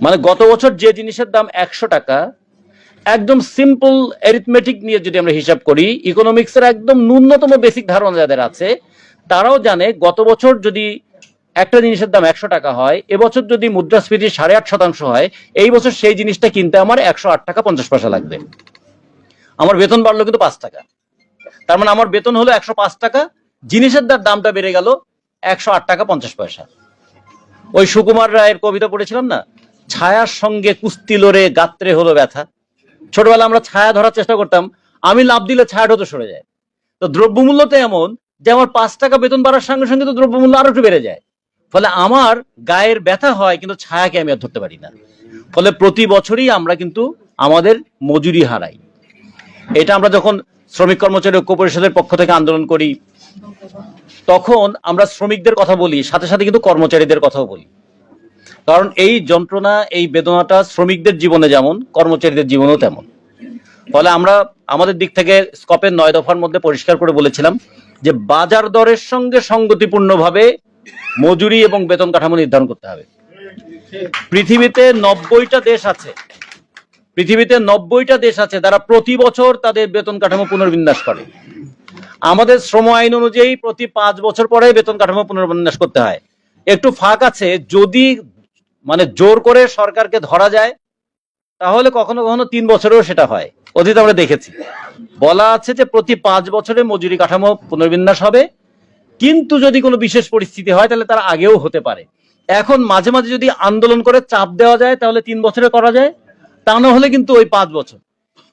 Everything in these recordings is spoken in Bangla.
মানে গত বছর যে জিনিসের দাম 100 টাকা, একদম সিম্পল অ্যারিথমেটিক নিয়ে যদি আমরা হিসাব করি, ইকোনমিক্সের একদম ন্যূনতম বেসিক ধারণা যাদের আছে তারাও জানে গত বছর যদি একটা জিনিসের দাম 100 টাকা হয়, এবছর যদি মুদ্রাস্ফীতি 8.5% হয়, এই বছর সেই জিনিসটা কিনতে আমার 108 টাকা 50 পয়সা লাগবে। আমার বেতন বাড়লো কিন্তু 5 টাকা, তার মানে আমার বেতন হলো 105 টাকা, জিনিসের দামটা বেড়ে গেল 108 টাকা 50 পয়সা। ওই সুকুমার রায়ের কবিতা পড়েছিলাম না, ছায়ার সঙ্গে কুস্তি লড়ে গাত্রে হলো ব্যথা। ছোটবেলা আমরা ছায়া ধরার চেষ্টা করতাম, আমি লাভ দিলে ছায়াটা তো সরে যায়। তো দ্রব্যমূল্য তো এমন যে আমার 5 টাকা বেতন বাড়ার সঙ্গে সঙ্গে তো দ্রব্যমূল্য আরো একটু বেড়ে যায়, ফলে আমার গায়ের ব্যথা হয় কিন্তু ছায়াকে আমি আর ধরতে পারি না। ফলে প্রতি বছরই আমরা কিন্তু আমাদের মজুরি হারাই। এটা আমরা যখন শ্রমিক কর্মচারী ঐক্য পরিষদের পক্ষ থেকে আন্দোলন করি তখন আমরা শ্রমিকদের কথা বলি, সাথে সাথে কিন্তু কর্মচারীদের কথাও বলি, কারণ এই যন্ত্রণা, এই বেদনাটা শ্রমিকদের জীবনে যেমন কর্মচারীদের জীবনেও তেমন। ফলে আমরা আমাদের দিক থেকে স্কপের 9 দফার মধ্যে পরিষ্কার করে বলেছিলাম যে বাজার দরের সঙ্গে সঙ্গতিপূর্ণভাবে মজুরি এবং বেতন কাঠামো নির্ধারণ করতে হবে। পৃথিবীতে 90টা দেশ আছে যারা প্রতি বছর তাদের বেতন কাঠামো পুনর্বিন্যাস করে। আমাদের শ্রম আইন অনুযায়ী প্রতি 5 বছর পরে বেতন কাঠামো পুনর্বিন্যাস করতে হয়। একটু ফাঁক আছে, যদি মানে জোর করে সরকারকে ধরা যায় তাহলে কখনো কখনো 3 বছরেও সেটা হয়, অতীতে আমরা দেখেছি। বলা আছে যে প্রতি 5 বছরে মজুরি কাঠামো পুনর্বিন্যাস হবে, কিন্তু যদি কোনো বিশেষ পরিস্থিতি হয় তাহলে তার আগেও হতে পারে। এখন মাঝে মাঝে যদি আন্দোলন করে চাপ দেওয়া যায় তাহলে 3 বছরে করা যায়, তা না হলে কিন্তু ওই 5 বছর।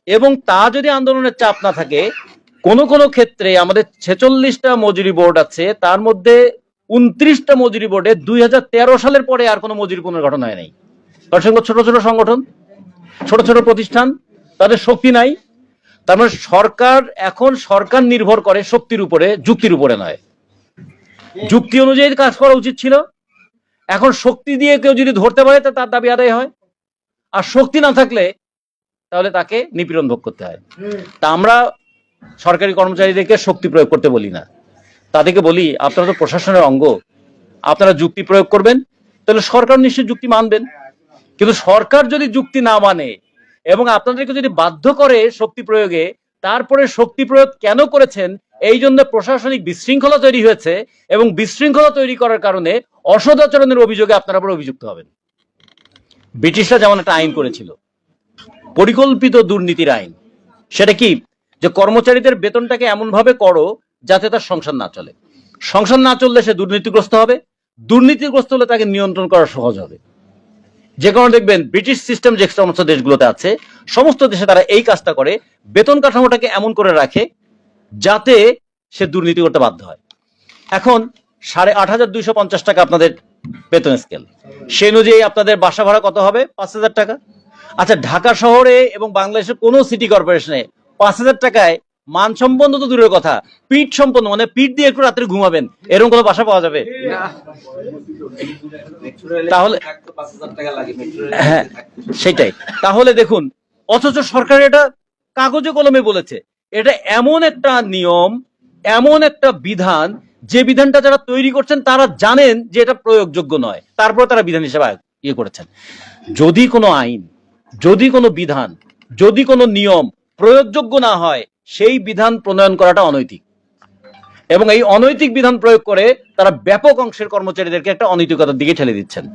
এবং তা যদি আন্দোলনের চাপ না থাকে, কোনো কোনো ক্ষেত্রে আমাদের 46টা মজুরি বোর্ড আছে, তার মধ্যে 29টা মজুরি বোর্ডে 2013 সালের পরে আর কোনো মজুরি পুনর্গঠন হয় নাই। ছোট ছোট সংগঠন, ছোট ছোট প্রতিষ্ঠান, তাদের শক্তি নাই। তার মানে সরকার নির্ভর করে শক্তির উপরে, যুক্তির উপরে নয়। যুক্তি অনুযায়ী কাজ করা উচিত ছিল। এখন শক্তি দিয়ে কেউ যদি ধরতে পারে তার দাবি আদায় হয়, আর শক্তি না থাকলে তাহলে তাকে নিপীড়ন ভোগ করতে হয়। তা আমরা সরকারি কর্মচারীদেরকে শক্তি প্রয়োগ করতে বলি না, তাদেরকে বলি আপনারা তো প্রশাসনের অঙ্গ, আপনারা যুক্তি প্রয়োগ করবেন, তাহলে সরকার নিশ্চয়ই যুক্তি মানবেন। কিন্তু সরকার যদি যুক্তি না মানে এবং আপনাদেরকে যদি বাধ্য করে শক্তি প্রয়োগে, তারপরে শক্তি প্রয়োগ কেন করেছেন এই জন্য প্রশাসনিক বিশৃঙ্খলা তৈরি হয়েছে, এবং বিশৃঙ্খলা তৈরি করার কারণে অসদাচরণের অভিযোগে আপনারা পরে অভিযুক্ত হবেন। ব্রিটিশরা যেমন একটা আইন করেছিল, পরিকল্পিত দুর্নীতির আইন। সেটা কি, যে কর্মচারীদের বেতনটাকে এমন ভাবে করো যাতে তার সংসার না চলে, সংসার না চললে সে দুর্নীতিগ্রস্ত হবে, দুর্নীতিগ্রস্ত হলে তাকে নিয়ন্ত্রণ করা সহজ হবে। যে কারণে দেখবেন ব্রিটিশ সিস্টেম যে সমস্ত দেশগুলোতে আছে, সমস্ত দেশে তারা এই কাজটা করে, বেতন কাঠামোটাকে এমন করে রাখে যাতে সে দুর্নীতি করতে বাধ্য হয়। এখন 8,250 টাকা আপনাদের বেতন স্কেল, সে অনুযায়ী আপনাদের বাসা ভাড়া কত হবে? 5,000 টাকা। আচ্ছা, ঢাকা শহরে এবং বাংলাদেশের কোন সিটি কর্পোরেশনে 5,000 টাকায় মানসম্পন্ন তো দূরের কথা, পিঠ সম্পন্ন, মানে পিঠ দিয়ে একটু রাত্রে ঘুমাবেন, এরকম কোনো বাসা পাওয়া যাবে? তাহলে হ্যাঁ, সেটাই। তাহলে দেখুন, অথচ সরকার এটা কাগজে কলমে বলেছে। এটা এমন একটা নিয়ম, এমন একটা বিধান, যে বিধানটা যারা তৈরি করছেন তারা জানেন যে এটা প্রয়োগযোগ্য নয়, তারপর তারা বিধান হিসেবে ইয়ে করেছেন। যদি কোনো আইন, যদি কোনো বিধান, যদি কোনো নিয়ম প্রয়োগযোগ্য না হয়, সেই বিধান প্রণয়ন করাটা অনৈতিক। এবং এই অনৈতিক বিধান প্রয়োগ করে তারা ব্যাপক অংশের কর্মচারীদেরকে একটা অনৈতিকতার দিকে ঠেলে দিচ্ছেন।